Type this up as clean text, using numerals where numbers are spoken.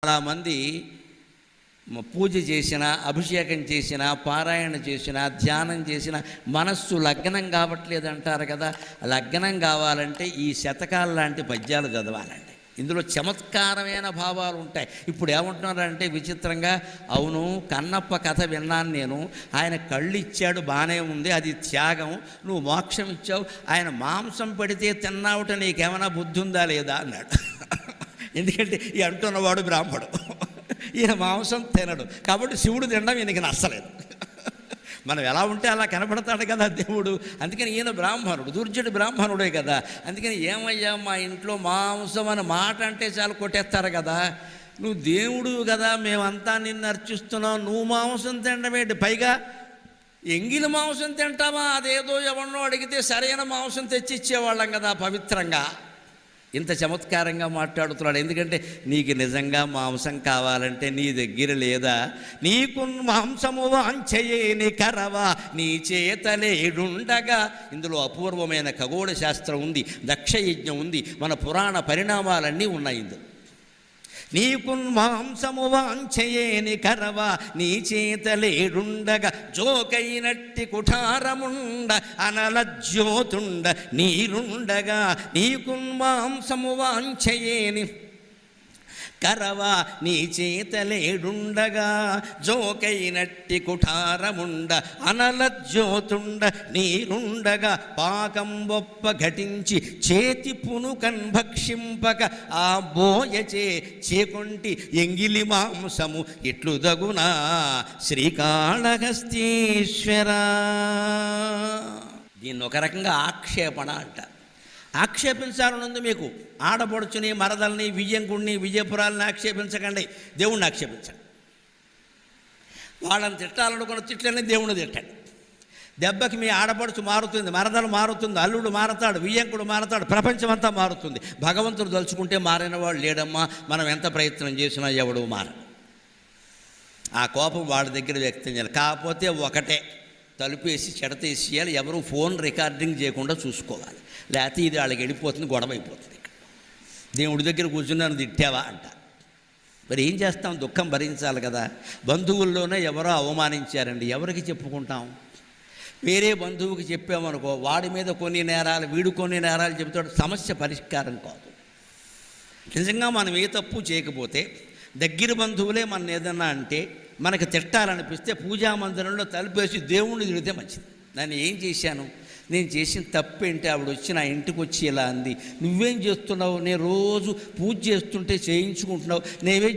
చాలామంది పూజ చేసిన, అభిషేకం చేసిన, పారాయణ చేసిన, ధ్యానం చేసిన మనస్సు లగ్నం కావట్లేదు అంటారు కదా. లగ్నం కావాలంటే ఈ శతకాలు లాంటి పద్యాలు చదవాలండి. ఇందులో చమత్కారమైన భావాలు ఉంటాయి. ఇప్పుడు ఏమంటున్నారంటే విచిత్రంగా, అవును కన్నప్ప కథ విన్నాను నేను, ఆయన కళ్ళు ఇచ్చాడు బాగానే ఉంది, అది త్యాగం, నువ్వు మోక్షం ఇచ్చావు, ఆయన మాంసం పెడితే తిన్నావుట నీకేమైనా బుద్ధి ఉందా లేదా అన్నాడు. ఎందుకంటే ఈ అంటున్నవాడు బ్రాహ్మడు, ఈయన మాంసం తినడు, కాబట్టి శివుడు తినడం ఈయనకి నచ్చలేదు. మనం ఎలా ఉంటే అలా కనపడతాడు కదా దేవుడు. అందుకని ఈయన బ్రాహ్మణుడు, దుర్జుడు బ్రాహ్మణుడే కదా. అందుకని ఏమయ్యా మా ఇంట్లో మాంసం అని మాట అంటే చాలు కొట్టేస్తారు కదా. నువ్వు దేవుడు కదా, మేమంతా నిన్ను అర్చిస్తున్నాం, నువ్వు మాంసం తినడమేంటి, పైగా ఎంగిలి మాంసం తింటావా, అదేదో ఎవరినో అడిగితే సరైన మాంసం తెచ్చిచ్చేవాళ్ళం కదా పవిత్రంగా. ఇంత చమత్కారంగా మాట్లాడుతున్నాడు. ఎందుకంటే నీకు నిజంగా మాంసం కావాలంటే నీ దగ్గర లేదా, నీకు మాంసము వాంఛయేని కరవా నీ చేతలేడుండగా. ఇందులో అపూర్వమైన ఖగోళ శాస్త్రం ఉంది, దక్షయజ్ఞం ఉంది, మన పురాణ పరిణామాలన్నీ ఉన్నాయి ఇందులో. నీకు మాంసము వాంఛయేని కరవా నీ చేతలేడుండగా జోకైనట్టి కుఠారముండ అనలజ్యోతుండ నీరుండగా. నీకు మాంసము వాంఛయేని కరవా నీ చేతలేడుండగా జోకైనట్టి కుఠారముండ అనలజ్యోతుండ నీరుండగా. పాకం బొప్ప ఘటించి చేతి పునుకన్ భక్షింపక ఆ బోయచే చేకొంటి ఎంగిలి మాంసము ఇట్లు దగునా శ్రీకాళహస్తీశ్వరా. దీన్ని ఒక రకంగా ఆక్షేపణ అంటారు. ఆక్షేపించాలనుంది మీకు, ఆడపడుచుని, మరదల్ని, విజయంకుడిని, విజయపురాలని ఆక్షేపించకండి, దేవుణ్ణి ఆక్షేపించండి. వాళ్ళని తిట్టాలనుకున్న తిట్లని దేవుణ్ణి తిట్టండి. దెబ్బకి మీ ఆడపడుచు మారుతుంది, మరదలు మారుతుంది, అల్లుడు మారతాడు, విజయంకుడు మారతాడు, ప్రపంచమంతా మారుతుంది. భగవంతుడు తలుచుకుంటే మారిన వాడు లేడమ్మా. మనం ఎంత ప్రయత్నం చేసినా ఎవడు మారడు. ఆ కోపం వాడి దగ్గర వ్యక్తం చేయాలి. కాకపోతే ఒకటే, తలుపేసి చెడతేసేయాలి, ఎవరు ఫోన్ రికార్డింగ్ చేయకుండా చూసుకోవాలి. లేకపోతే ఇది వాళ్ళకి వెళ్ళిపోతుంది, గొడవ అయిపోతుంది. దేవుడి దగ్గర కూర్చున్నాను తిట్టావా అంట. మరి ఏం చేస్తాం, దుఃఖం భరించాలి కదా. బంధువుల్లోనే ఎవరో అవమానించారండి, ఎవరికి చెప్పుకుంటాం? వేరే బంధువుకి చెప్పామనుకో, వాడి మీద కొన్ని నేరాలు, వీడు కొన్ని నేరాలు చెబుతాడు, సమస్య పరిష్కారం కాదు. నిజంగా మనం ఏ తప్పు చేయకపోతే దగ్గర బంధువులే మన ఏదన్నా అంటే మనకు తిట్టాలనిపిస్తే పూజా మందిరంలో తలుపేసి దేవుణ్ణి తిడితే మంచిది. నన్ను ఏం చేశాను, నేను చేసిన తప్పేంటి, ఆవిడ వచ్చి నా ఇంటికి వచ్చి ఇలా అంది, నువ్వేం చేస్తున్నావు, నేను రోజు పూజ చేస్తుంటే చేయించుకుంటున్నావు, నేవేం